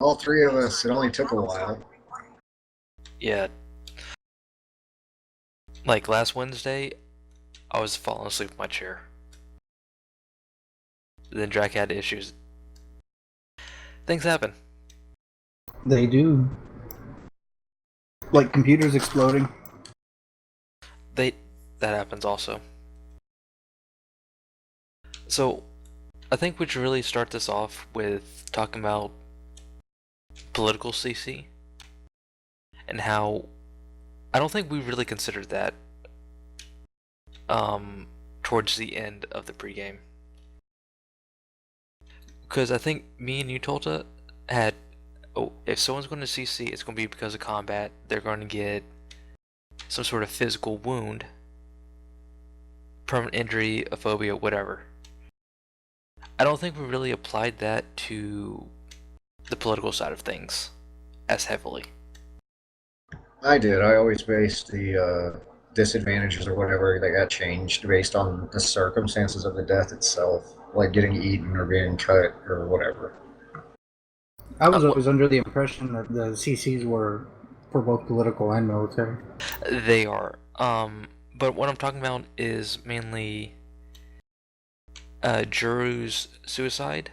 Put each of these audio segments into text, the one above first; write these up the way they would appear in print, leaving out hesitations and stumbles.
All three of us, it only took a while. Yeah, like last Wednesday, I was falling asleep in my chair. Then Jack had issues. Things happen. They do. Like computers exploding. They that happens also. So I think we should really start this off with talking about political CC and how I don't think we really considered that um, towards the end of the pregame. Because I think me and you, Tolta, had, oh, if someone's going to CC, it's going to be because of combat. They're going to get some sort of physical wound, permanent injury, a phobia, whatever. I don't think we really applied that to the political side of things as heavily. I did. I always based the disadvantages or whatever that got changed based on the circumstances of the death itself, like getting eaten or being cut or whatever. I was always under the impression that the CCs were for both political and military. They are. But what I'm talking about is mainly Juru's suicide.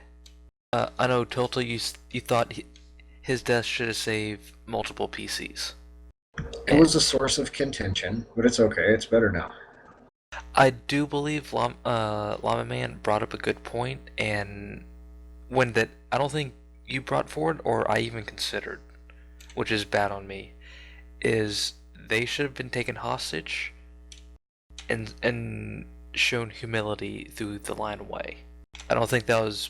I know Tilta, you thought his death should have saved multiple PCs. It was a source of contention, but it's okay. It's better now. I do believe Llama Man brought up a good point, and when that I don't think you brought forward or I even considered, which is bad on me, is they should have been taken hostage and shown humility through the line away. I don't think that was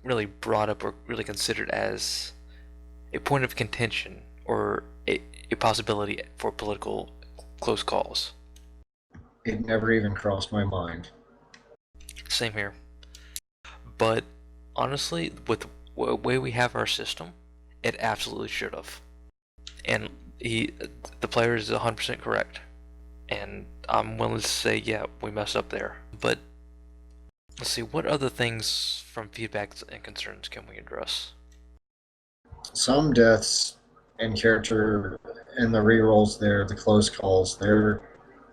really brought up or really considered as a point of contention or a possibility for political close calls. It never even crossed my mind. Same here. But honestly, with the way we have our system, it absolutely should have. And the player is 100% correct. And I'm willing to say, yeah, we messed up there. But let's see, what other things from feedbacks and concerns can we address? Some deaths and character and the rerolls there, the close calls, they're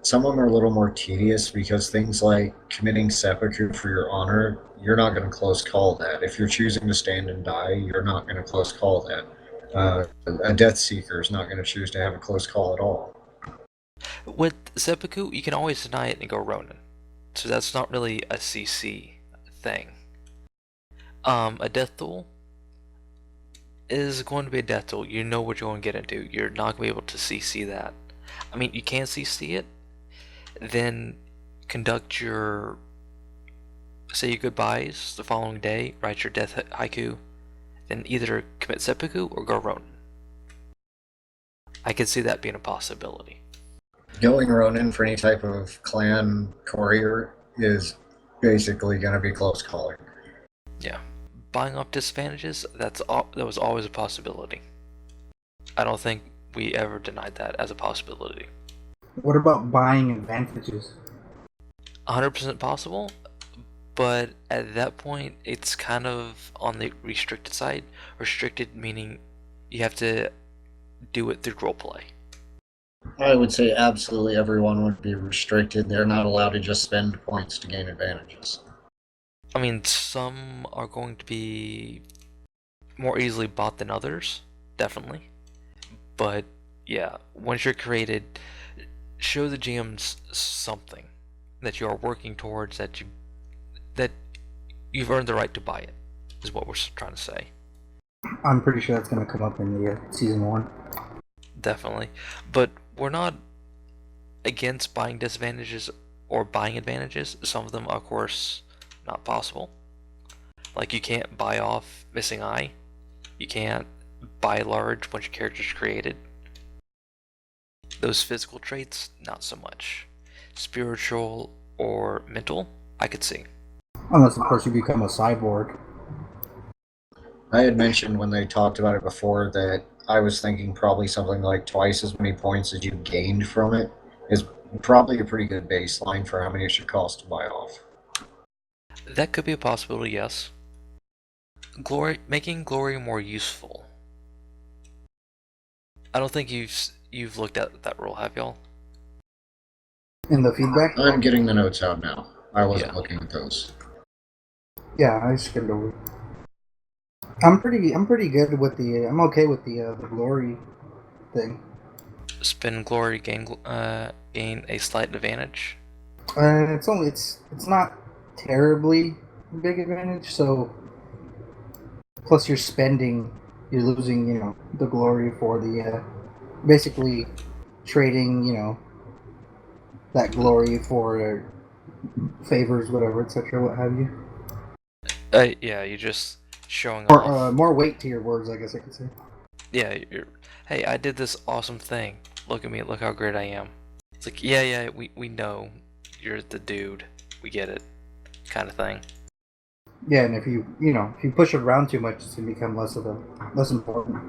some of them are a little more tedious because things like committing seppuku for your honor, you're not going to close call that. If you're choosing to stand and die, you're not going to close call that. A Death Seeker is not going to choose to have a close call at all. With seppuku, you can always deny it and go Ronin. So that's not really a CC thing. A death duel is going to be a death duel. You know what you're going to get into. You're not going to be able to CC that. I mean, you can CC it, then conduct your, say your goodbyes the following day, write your death haiku, then either commit seppuku or go Ronin. I could see that being a possibility. Going Ronin for any type of clan courier is basically going to be close calling. Yeah. Buying off disadvantages, that was always a possibility. I don't think we ever denied that as a possibility. What about buying advantages? 100% possible, but at that point, it's kind of on the restricted side. Restricted meaning you have to do it through roleplay. I would say absolutely everyone would be restricted. They're not allowed to just spend points to gain advantages. I mean, some are going to be more easily bought than others, definitely. But yeah, once you're created, show the GMs something that you are working towards, that you've earned the right to buy it, is what we're trying to say. I'm pretty sure that's going to come up in the season 1. Definitely. But we're not against buying disadvantages or buying advantages. Some of them are, of course, not possible. Like you can't buy off missing eye. You can't buy large once your character's created. Those physical traits, not so much. Spiritual or mental, I could see. Unless, of course, you become a cyborg. I had mentioned when they talked about it before that I was thinking probably something like twice as many points as you gained from it is probably a pretty good baseline for how many it should cost to buy off. That could be a possibility, yes. Making glory more useful. I don't think you've looked at that rule, have y'all? In the feedback? I'm getting the notes out now. I Yeah. wasn't looking at those. Yeah, I skimmed over. I'm pretty good with the. I'm okay with the glory thing. Spend glory, gain a slight advantage. It's not terribly big advantage. So plus you're losing, the glory for the basically trading, that glory for favors, whatever, etc., what have you. Yeah, you're just showing Or off. more weight to your words, I guess I could say. Yeah, hey, I did this awesome thing. Look at me, look how great I am. It's like, yeah, we know you're the dude. We get it, kind of thing. Yeah, and if you push it around too much, it's gonna become less important.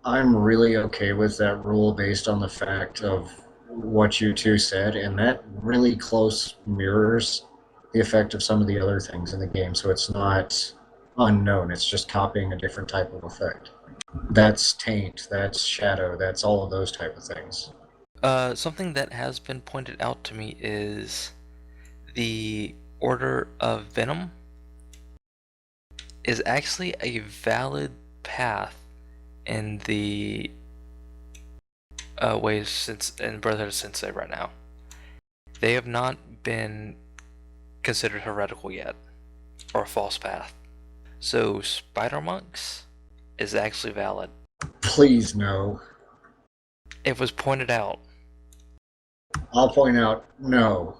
I'm really okay with that rule based on the fact of what you two said, and that really close mirrors the effect of some of the other things in the game, so it's not unknown, it's just copying a different type of effect. That's taint, that's shadow, that's all of those type of things. Something that has been pointed out to me is the Order of Venom is actually a valid path in the ways since in Brotherhood of Sensei right now. They have not been considered heretical yet, or a false path. So Spider Monks is actually valid. Please no. It was pointed out. I'll point out no.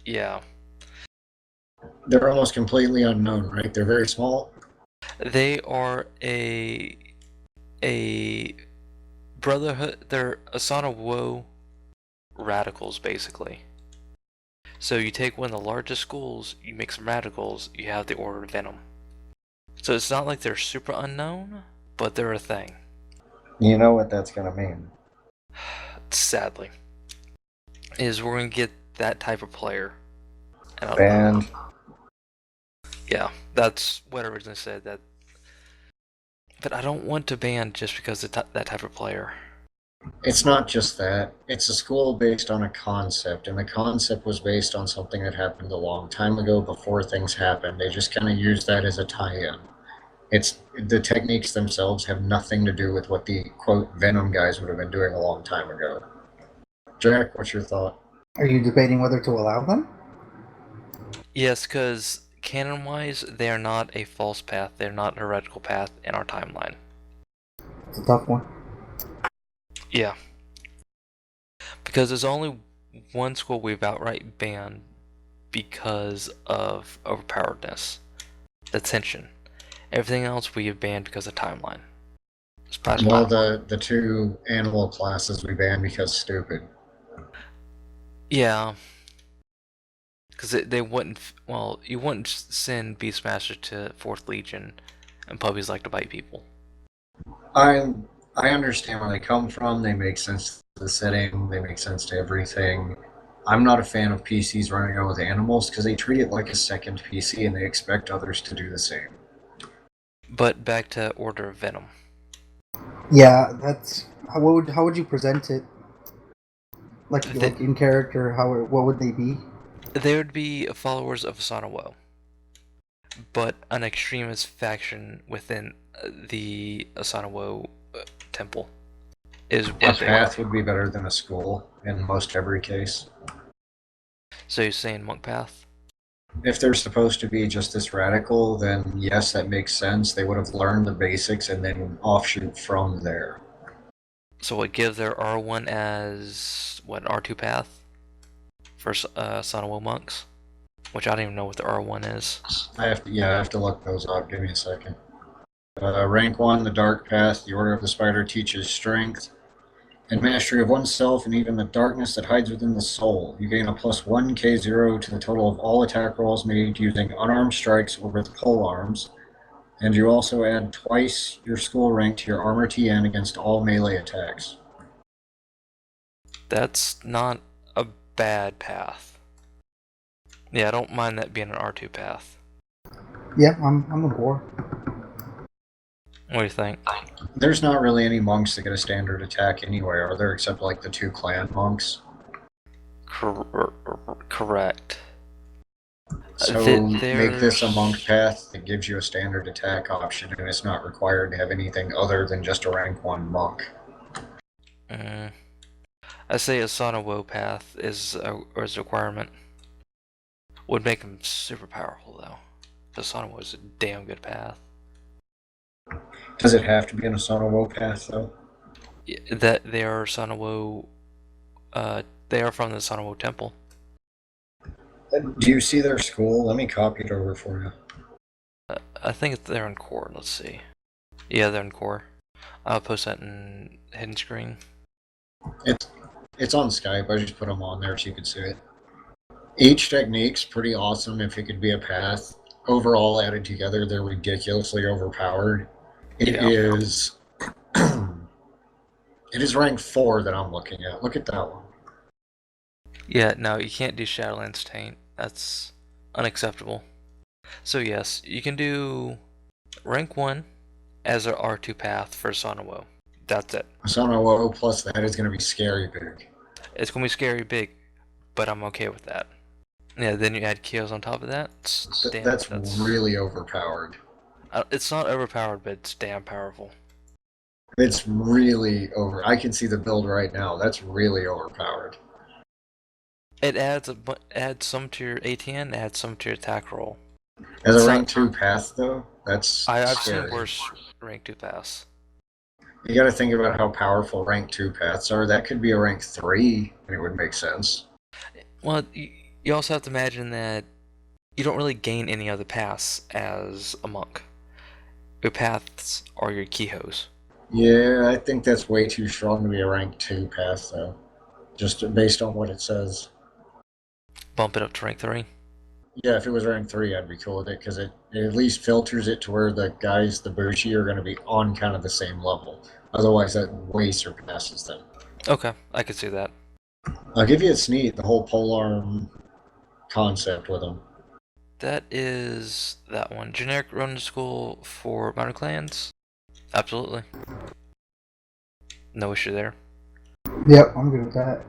Yeah, They're almost completely unknown, right? They're very small. they are a brotherhood. They're Asana Woe radicals, basically. So you take one of the largest schools, you make some radicals, you have the Order of Venom. So it's not like they're super unknown, but they're a thing. You know what that's gonna mean. Sadly, is we're gonna get that type of player. And Banned. yeah, that's what I originally said. But I don't want to ban just because of that type of player. It's not just that. It's a school based on a concept, and the concept was based on something that happened a long time ago before things happened. They just kind of used that as a tie-in. It's the techniques themselves have nothing to do with what the quote Venom guys would have been doing a long time ago. Jack, what's your thought? Are you debating whether to allow them? Yes, because canon-wise, they are not a false path. They're not a heretical path in our timeline. It's a tough one. Yeah, because there's only one school we've outright banned because of overpoweredness, the tension. Everything else we have banned because of timeline. Well, the two animal classes we banned because stupid. Yeah, because they wouldn't. Well, you wouldn't send Beastmaster to Fourth Legion, and puppies like to bite people. I I understand where they come from. They make sense to the setting. They make sense to everything. I'm not a fan of PCs running around with animals because they treat it like a second PC and they expect others to do the same. But back to Order of Venom. Yeah, that's how would you present it? They, Like in character, what would they be? they would be followers of Asana Woe, but an extremist faction within the Asana Woe temple is A what they are. path would be better than a school in most every case. So you're saying Monk Path? If they're supposed to be just this radical, then yes, that makes sense. They would have learned the basics and then offshoot from there. So what give their R1 as what an R2 path for Asana Woe monks? Which I don't even know what the R1 is. I have to look those up. Give me a second. Rank 1, the Dark Path. The Order of the Spider teaches strength and mastery of oneself and even the darkness that hides within the soul. You gain a plus 1 K0 to the total of all attack rolls made using unarmed strikes or with pole arms. And you also add twice your school rank to your armor TN against all melee attacks. That's not a bad path. Yeah, I don't mind that being an R2 path. Yeah, I'm on board. What do you think? There's not really any monks that get a standard attack anyway, are there? Except like the two clan monks. Correct. So make this a monk There's. path that gives you a standard attack option, and it's not required to have anything other than just a rank 1 monk. Mm, I say a Sauna Woe path is a requirement. Would make him super powerful though. The Sauna Woe is a damn good path. Does it have to be in a Sonowo path, though? That they are Sauna Woe. They are from the Sauna Woe Temple. Do you see their school? Let me copy it over for you. I think they're in core. Let's see. Yeah, they're in core. I'll post that in hidden screen. It's it's on Skype. I just put them on there so you can see it. Each technique's pretty awesome if it could be a path. Overall, added together, they're ridiculously overpowered. It Yeah. is. It is rank 4 that I'm looking at. Look at that one. Yeah, no, you can't do Shadowlands Taint. That's unacceptable. So yes, you can do rank 1 as an R2 path for Sonowo. That's it. Sonowo plus that is going to be scary big. It's gonna be scary big, but I'm okay with that. Yeah, then you add Kios on top of that. Damn, That's that's. really overpowered. It's not overpowered, but it's damn powerful. It's really over. I can see the build right now. That's really overpowered. It adds some to your ATN, adds some to your attack roll. As a It's rank not. 2 path, though, that's I've seen scary. worse rank 2 pass. You got to think about how powerful rank 2 paths are. That could be a rank 3, and it would make sense. Well, you also have to imagine that you don't really gain any other paths as a monk. Your paths are your keyhoes. Yeah, I think that's way too strong to be a rank 2 path, though. Just based on what it says. Bump it up to rank 3. Yeah, if it was rank 3, I'd be cool with it, because it at least filters it to where the guys, the Bushi, are going to be on kind of the same level. Otherwise, that way surpasses them. Okay, I can see that. I'll give you a sneak, the whole polearm concept with them. That is that one. Generic run to school for minor clans? Absolutely. No issue there. Yep, I'm good with that.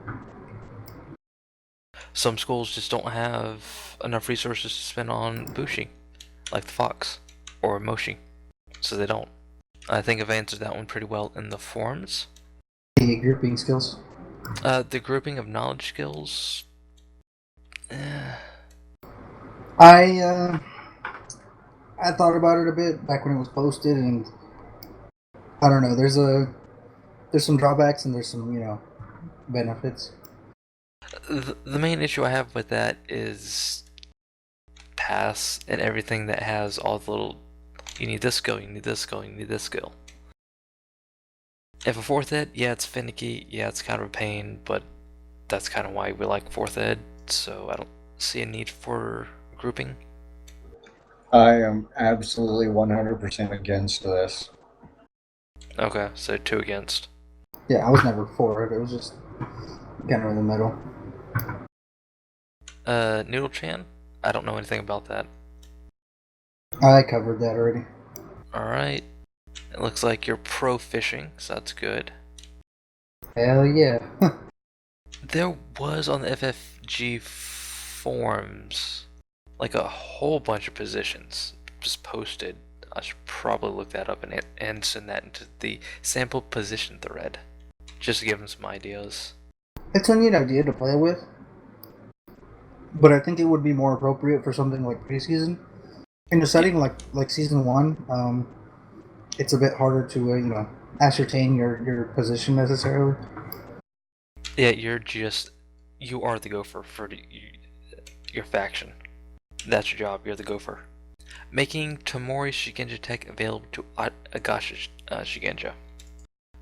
Some schools just don't have enough resources to spend on Bushi, like the Fox or Moshi, so they don't. I think I've answered that one pretty well in the forums. The grouping skills. The grouping of knowledge skills. I I thought about it a bit back when it was posted, and I don't know. There's some drawbacks and there's some benefits. The main issue I have with that is pass and everything that has all the little. You need this skill. You need this skill. You need this skill. If a fourth ed, yeah, it's finicky. Yeah, it's kind of a pain, but that's kind of why we like fourth ed. So I don't see a need for grouping. I am absolutely 100% against this. Okay, so 2 against. Yeah, I was never for it. It was just kind of in the middle. Noodle Chan? I don't know anything about that. I covered that already. Alright. It looks like you're pro fishing, so that's good. Hell yeah. There was on the FFG forums like a whole bunch of positions just posted. I should probably look that up and send that into the sample position thread just to give them some ideas. It's a neat idea to play with, but I think it would be more appropriate for something like preseason. In a setting like season one, it's a bit harder to ascertain your position necessarily. Yeah, you are the gopher for your faction. That's your job. You're the gopher. Making Tomori Shigenja tech available to Agashi Shigenja.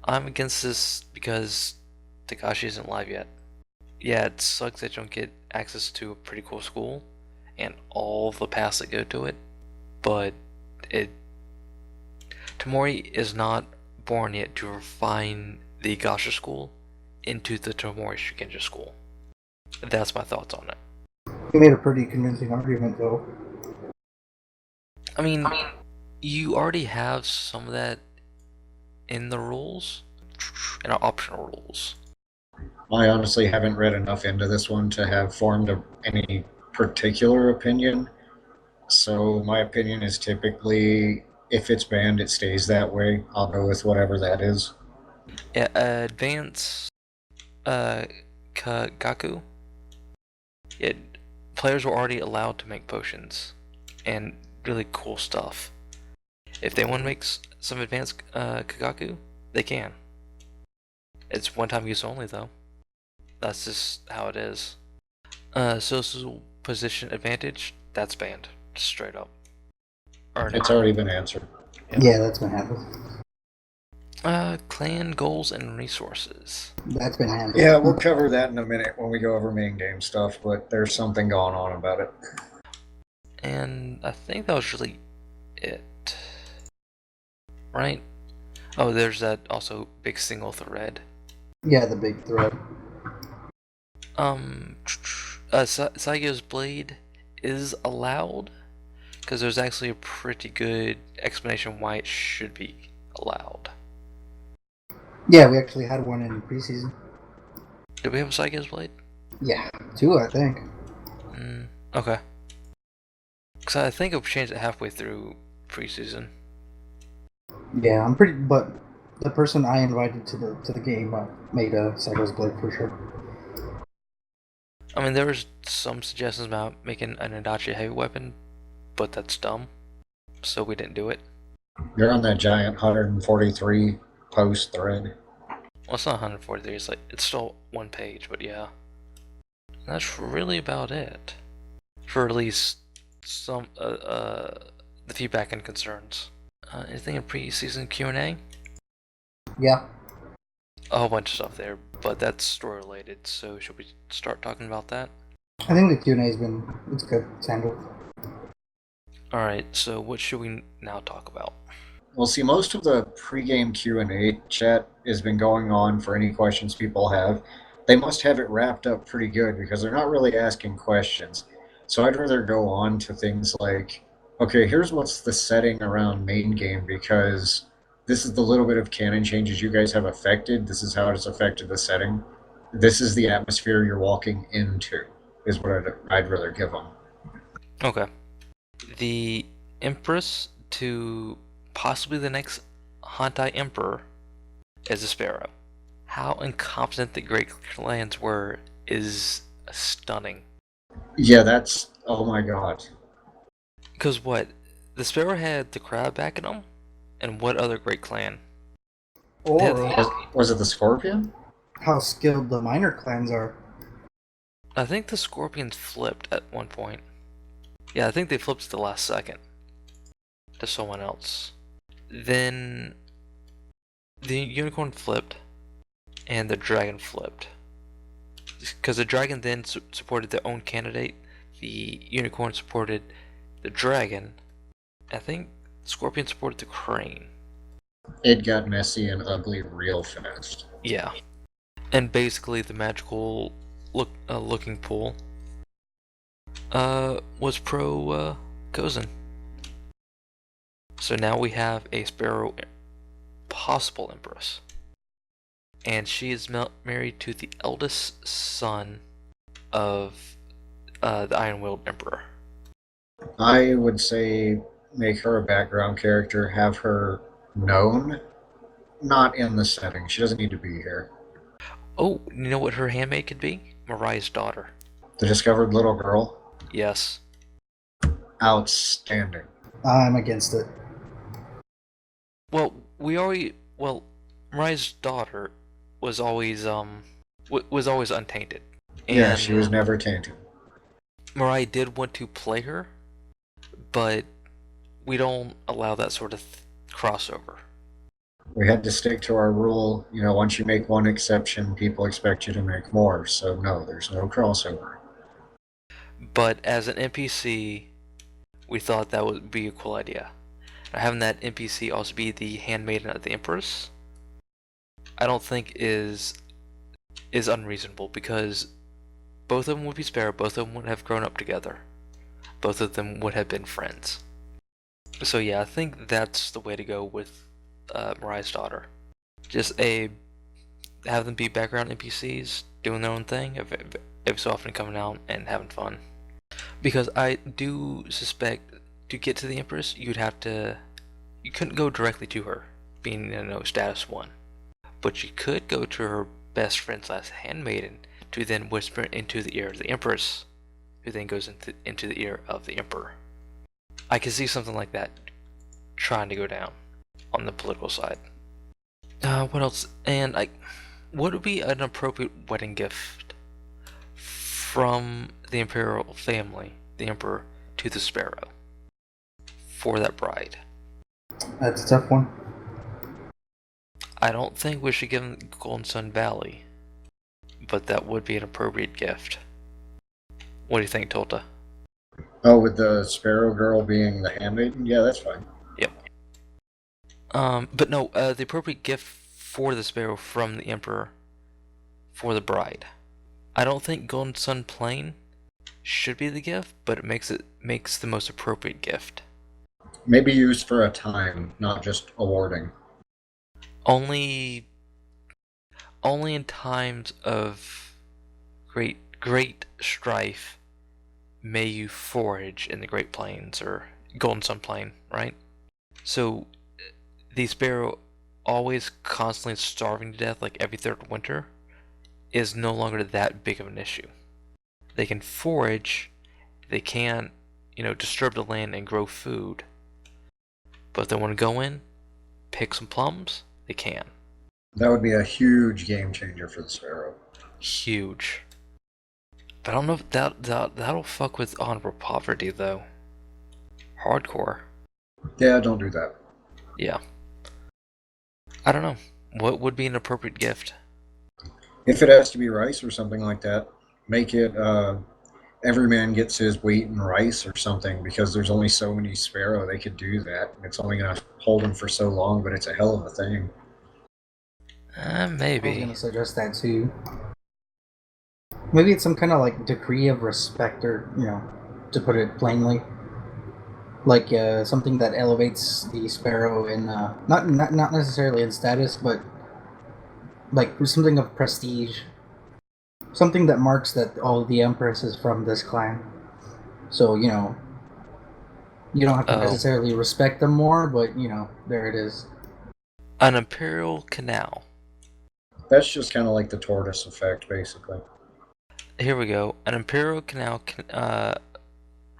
I'm against this because Tagashi isn't live yet. Yeah, it sucks that you don't get access to a pretty cool school and all the paths that go to it, but it Tomori is not born yet to refine the Gasha school into the Tomori Shigenja school. That's my thoughts on it. You made a pretty convincing argument, though. I mean, you already have some of that in the rules, in our optional rules. I honestly haven't read enough into this one to have formed any particular opinion. So my opinion is typically if it's banned, it stays that way. I'll go with whatever that is. Yeah, advanced uh, Kagaku. It players were already allowed to make potions and really cool stuff. If they want to make some advanced Kagaku, they can. It's one-time use only, though. That's just how it is. Social position advantage, that's banned. Just straight up. Earn it. It's already been answered. Yeah. Yeah, that's been handled. Clan goals and resources. That's been handled. Yeah, we'll cover that in a minute when we go over main game stuff, but there's something going on about it. And I think that was really it. Right? Oh, there's that also big single thread. Yeah, the big thread. Saigo's blade is allowed because there's actually a pretty good explanation why it should be allowed. Yeah, we actually had one in preseason. Did we have a Saigo's blade? Yeah, two, I think. Okay. Because I think it changed it halfway through preseason. Yeah, I'm pretty. But the person I invited to the game made a Psycho's Blade for sure. I mean, there was some suggestions about making an Adachi heavy weapon, but that's dumb. So we didn't do it. You're on that giant 143 post thread. Well, it's not 143. It's still one page, but yeah. That's really about it. For at least some the feedback and concerns. Anything in pre-season Q&A? Yeah. A whole bunch of stuff there, but that's story related. So should we start talking about that? I think the Q&A's it's good. It's handled. All right. So what should we now talk about? Well, see, most of the pregame Q&A chat has been going on for any questions people have. They must have it wrapped up pretty good because they're not really asking questions. So I'd rather go on to things like, okay, here's what's the setting around main game because this is the little bit of canon changes you guys have affected. This is how it has affected the setting. This is the atmosphere you're walking into, is what I'd rather give them. Okay. The Empress to possibly the next Hantai Emperor is a sparrow. How incompetent the Great Clans were is stunning. Yeah, that's, oh my god. Because what? The sparrow had the crab backing him? And what other Great Clan? Or Was it the Scorpion? how skilled the minor clans are. I think the Scorpions flipped at one point. Yeah, I think they flipped at the last second to someone else. Then the unicorn flipped and the dragon flipped. Because the dragon then supported their own candidate, the unicorn supported the dragon. I think Scorpion supported the crane. It got messy and ugly real fast. Yeah. And basically the magical looking pool was pro Kozen. So now we have a Sparrow possible Empress. And she is married to the eldest son of the Iron-Willed Emperor. I would say make her a background character, have her known, not in the setting. She doesn't need to be here. Oh, you know what her handmaid could be? Mariah's daughter. The discovered little girl, Yes. outstanding. I'm against it. Well, Mariah's daughter was always was always untainted. And Yeah, she was never tainted. Mariah did want to play her, but we don't allow that sort of crossover. We had to stick to our rule. You know, once you make one exception, people expect you to make more. So no, there's no crossover. But as an NPC, we thought that would be a cool idea. Now, having that NPC also be the handmaiden of the Empress, I don't think is unreasonable because both of them would be spared, both of them would have grown up together, both of them would have been friends. So yeah, I think that's the way to go with Mariah's daughter. Just have them be background NPCs doing their own thing, every so often coming out and having fun. Because I do suspect to get to the Empress, you couldn't go directly to her, being status one, but you could go to her best friend slash handmaiden to then whisper into the ear of the Empress, who then goes into the ear of the Emperor. I can see something like that trying to go down on the political side. What else? What would be an appropriate wedding gift from the imperial family, the emperor, to the sparrow for that bride? That's a tough one. I don't think we should give them Golden Sun Valley, but that would be an appropriate gift. What do you think, Tolta? Oh, with the Sparrow Girl being the handmaiden? Yeah, that's fine. Yep. But no, the appropriate gift for the sparrow from the emperor for the bride. I don't think Golden Sun Plain should be the gift, but it makes the most appropriate gift. Maybe used for a time, not just awarding. Only only in times of great strife may you forage in the Great Plains or Golden Sun Plain, right? So the sparrow always constantly starving to death like every third winter is no longer that big of an issue. They can forage, they can, disturb the land and grow food. But if they want to go in, pick some plums, they can. That would be a huge game changer for the Sparrow. Huge. But I don't know if that'll fuck with honorable poverty though. Hardcore. Yeah, don't do that. Yeah. I don't know. What would be an appropriate gift? If it has to be rice or something like that, make it every man gets his weight in rice or something because there's only so many Sparrow they could do that. It's only going to hold them for so long, but it's a hell of a thing. I was Maybe. gonna suggest that too. Maybe it's some kind of like decree of respect, or to put it plainly, like something that elevates the sparrow in not necessarily in status, but like something of prestige, something that marks that the empress is from this clan. So you don't have to Oh, necessarily respect them more, but there it is. an imperial canal. That's just kind of like the tortoise effect, basically. Here we go. An imperial canal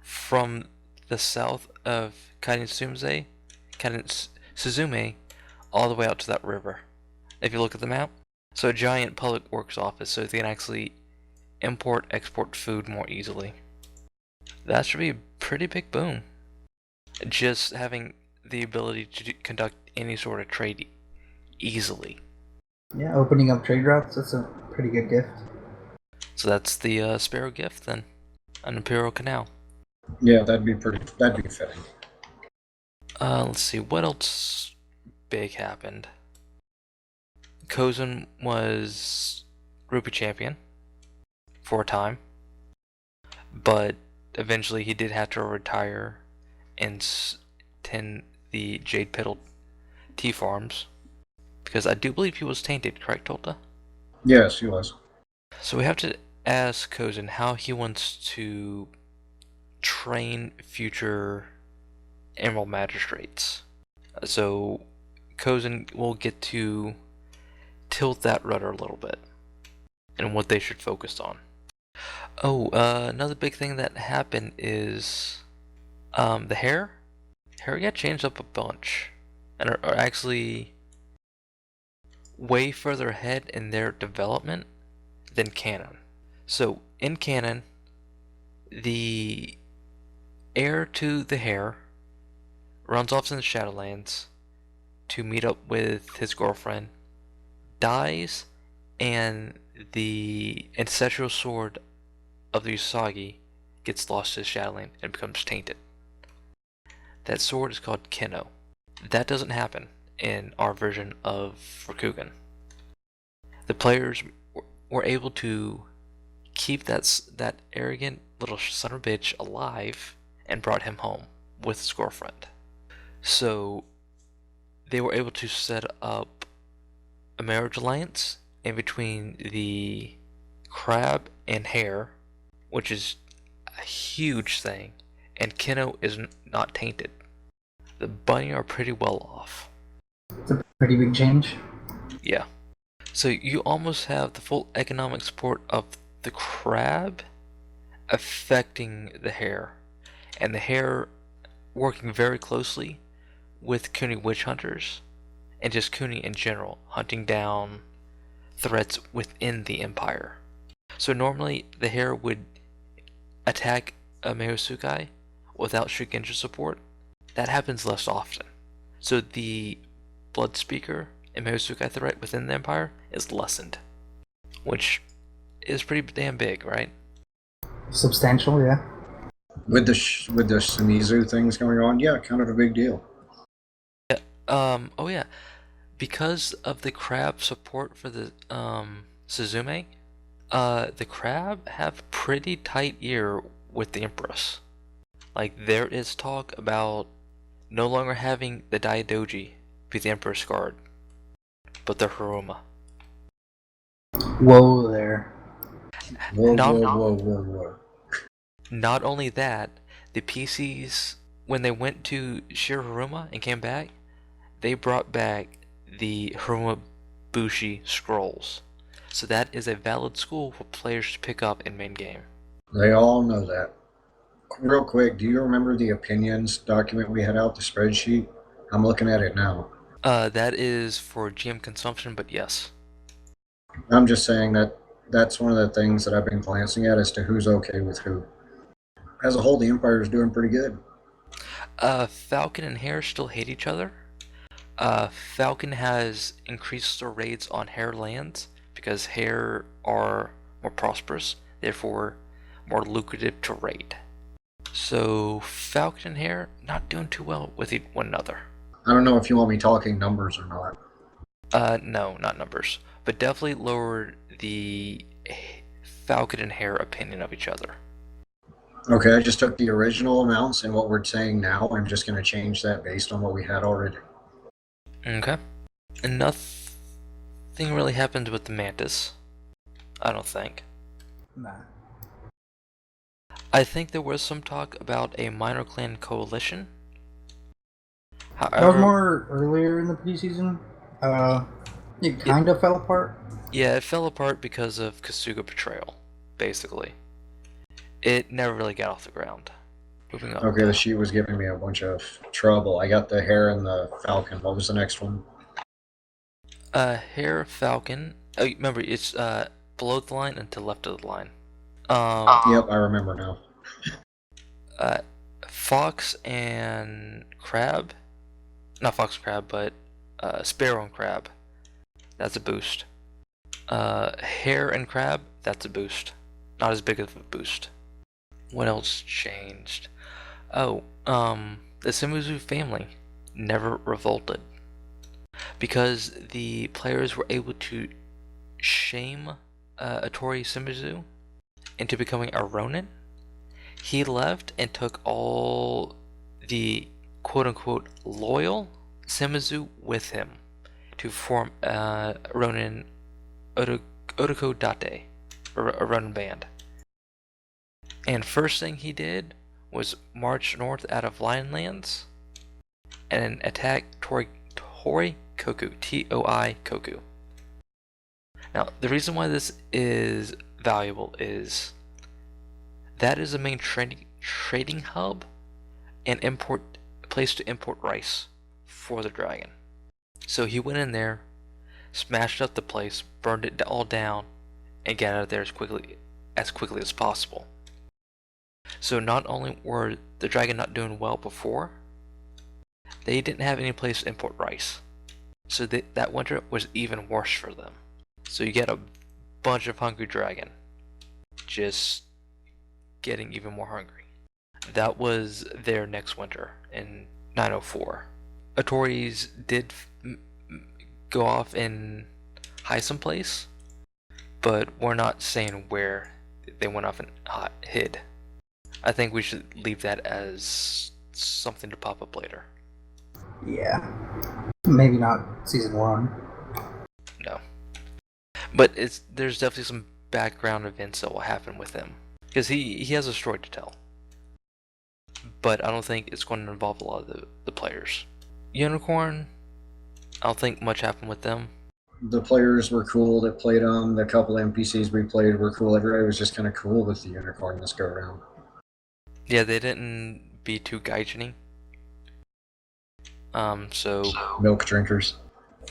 from the south of Suzume, all the way out to that river. If you look at the map, so a giant public works office, so they can actually import, export food more easily. That should be a pretty big boom. Just having the ability to conduct any sort of trade easily. Yeah, opening up trade routes, that's a pretty good gift. So that's the sparrow gift then, an imperial canal. Yeah, that'd be fitting. Let's see what else big happened. Kozun was Rupee champion for a time, but eventually he did have to retire and tend the Jade Petal tea farms because I do believe he was tainted, correct, Tolta? Yes, he was. So we have to ask Kozun how he wants to train future Emerald Magistrates. So Kozun will get to tilt that rudder a little bit and what they should focus on. Oh, another big thing that happened is the hair. Hair got changed up a bunch and are actually way further ahead in their development than canon. So in canon, the heir to the hair runs off in the Shadowlands to meet up with his girlfriend, dies, and the ancestral sword of the Usagi gets lost to the Shadowland and becomes tainted. That sword is called Keno. That doesn't happen in our version of Rakugan. The players were able to keep that arrogant little son of a bitch alive and brought him home with his girlfriend. So they were able to set up a marriage alliance in between the crab and hare, which is a huge thing, and Keno is not tainted. The bunny are pretty well off. It's a pretty big change. Yeah. So you almost have the full economic support of the crab affecting the hare, and the hare working very closely with Cooney witch hunters, and just Cooney in general, hunting down threats within the Empire. So normally the hare would attack a Mehosukai without Shugenja support. That happens less often. So the Blood Speaker and Mehosukai threat within the Empire is lessened, which is pretty damn big, right? Substantial, yeah. With the Shimizu things going on, yeah, kind of a big deal. Oh yeah, because of the crab support for the Suzume, the crab have pretty tight ear with the Empress. Like there is talk about no longer having the Daidoji be the Emperor's guard, but the Haruma. Whoa there. Whoa, Not whoa, whoa, whoa, whoa. not only that, the PCs when they went to Shir Haruma and came back, they brought back the Haruma Bushi scrolls. So that is a valid school for players to pick up in main game. They all know that. Real quick, do you remember the opinions document we had out, the spreadsheet? I'm looking at it now. That is for GM consumption, but yes. I'm just saying that that's one of the things that I've been glancing at as to who's okay with who. As a whole, the Empire is doing pretty good. Falcon and Hare still hate each other. Falcon has increased their raids on Hare lands because Hare are more prosperous, therefore more lucrative to raid. So Falcon and Hare not doing too well with one another. I don't know if you want me talking numbers or not. No, not numbers, but definitely lowered the Falcon and Hare opinion of each other. Okay, I just took the original amounts and what we're saying now. I'm just going to change that based on what we had already. Okay. And nothing really happened with the Mantis. I don't think. Nah. I think there was some talk about a minor clan coalition. That was However, more earlier in the preseason. It kind of fell apart. yeah, it fell apart because of Kasuga betrayal, basically. It never really got off the ground. Moving on. Okay, the sheet was giving me a bunch of trouble. I got the hare and the falcon. What was the next one? Hare, Falcon. Oh, remember, it's below the line and to the left of the line. Yep, I remember now. Fox and Crab. Not Fox and Crab, but Sparrow and Crab. That's a boost. Hare and Crab. That's a boost. Not as big of a boost. What else changed? Oh, the Simizu family never revolted because the players were able to shame Atori Simizu into becoming a Ronin. He left and took all the quote-unquote loyal Simizu with him to form a Ronin Otoko Date, or a Ronin band. And first thing he did was march north out of Lionlands and attack Toi Koku, Toi Koku. Now, the reason why this is valuable is that is the main trading hub and place to import rice for the dragon. So he went in there, smashed up the place, burned it all down, and got out of there as quickly as possible. So not only were the dragon not doing well before, they didn't have any place to import rice. So that winter was even worse for them. So you get a bunch of hungry dragon just getting even more hungry. That was their next winter in 904. Atori's did go off and hide someplace, but we're not saying where they went off and hid. I think we should leave that as something to pop up later. Yeah, maybe not season 1. No. But there's definitely some background events that will happen with him. Because he has a story to tell. But I don't think it's going to involve a lot of the players. Unicorn, I don't think much happened with them. The players were cool that played on. The couple NPCs we played were cool. Everybody was just kind of cool with the unicorn this go around. Yeah, they didn't be too gaijin-y. So Milk drinkers.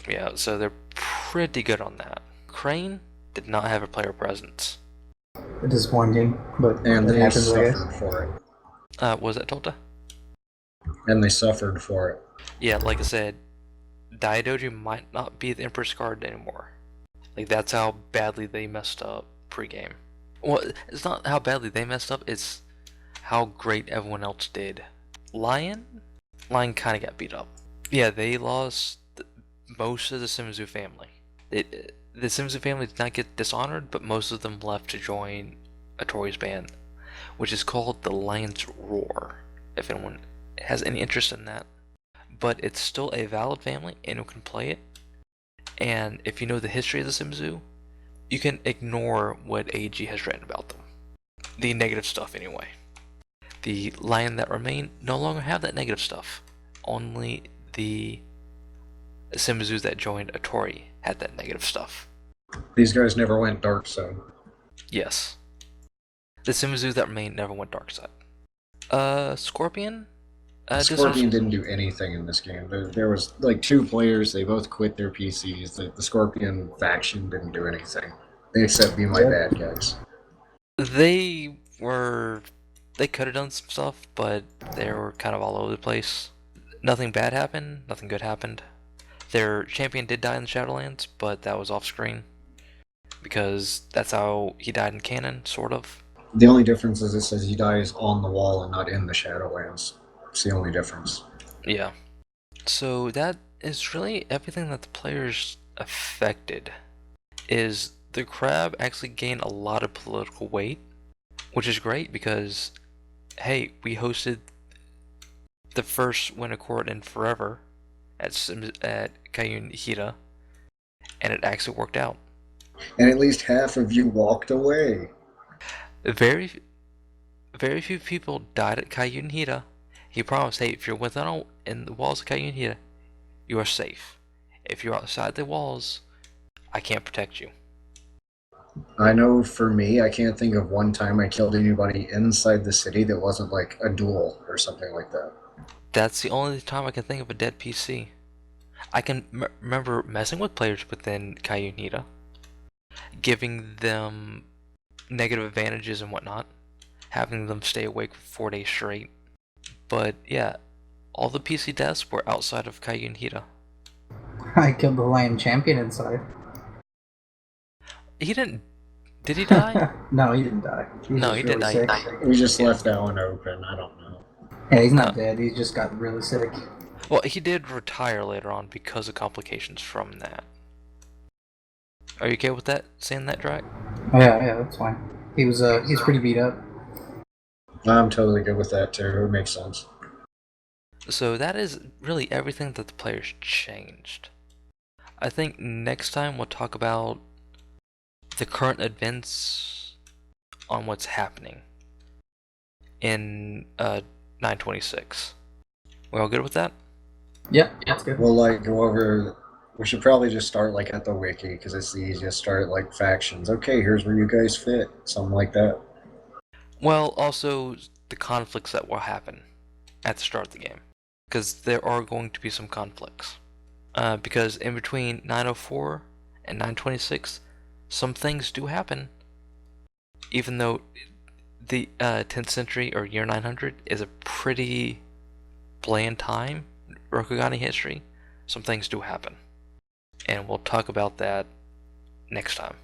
yeah, so they're pretty good on that. Crane did not have a player presence. Disappointing, but And it they happens, I guess. suffered for it. Was that Tota? And they suffered for it. Yeah, like I said, Daidoji might not be the Empress card anymore. Like, that's how badly they messed up pregame. Well, it's not how badly they messed up, it's how great everyone else did. Lion kind of got beat up. Yeah, they lost most of the Simzu family. The Simzu family did not get dishonored, but most of them left to join Atori's band, which is called the Lion's Roar, if anyone has any interest in that. But it's still a valid family, anyone can play it. And if you know the history of the Simzu, you can ignore what AG has written about them. The negative stuff, anyway. The Lion that remain no longer have that negative stuff. Only the Simzus that joined Atori had that negative stuff. These guys never went dark zone. Yes. The Simzus that remain never went dark side. Scorpion? Scorpion didn't do anything in this game. There was like 2 players. They both quit their PCs. The Scorpion faction didn't do anything. They except be my bad guys. They could have done some stuff, but they were kind of all over the place. Nothing bad happened, nothing good happened. Their champion did die in the Shadowlands, but that was off screen. Because that's how he died in canon, sort of. The only difference is it says he dies on the wall and not in the Shadowlands. It's the only difference. Yeah. So that is really everything that the players affected. Is the crab actually gained a lot of political weight, which is great because, hey, we hosted the first winter court in forever at Kayun Hira, and it actually worked out. And at least half of you walked away. Very few people died at Kayun Hira. He promised, hey, if you're within in the walls of Kayun Hira, you are safe. If you're outside the walls, I can't protect you. I know for me, I can't think of one time I killed anybody inside the city that wasn't like a duel or something like that. That's the only time I can think of a dead PC. I can remember messing with players within Kayun Hira, giving them negative advantages and whatnot, having them stay awake for 4 days straight. But yeah, all the PC deaths were outside of Kayun Hira. I killed the Lion champion inside. He didn't. Did he die? No, he didn't die. No, he didn't die. We just left that one open. I don't know. Yeah, he's not No. dead. He just got really sick. Well, he did retire later on because of complications from that. Are you okay with that? Saying that, Drac? Oh, yeah, that's fine. He's pretty beat up. I'm totally good with that too. It makes sense. So that is really everything that the players changed. I think next time we'll talk about the current events on what's happening in 926. We all good with that? Yep, that's good. We'll like go over. We should probably just start like at the wiki because it's the easiest. Start like factions. Okay, here's where you guys fit. Something like that. Well, also the conflicts that will happen at the start of the game. Because there are going to be some conflicts. Because in between 904 and 926, some things do happen. Even though the 10th century or year 900 is a pretty bland time, Rokugani history, some things do happen. And we'll talk about that next time.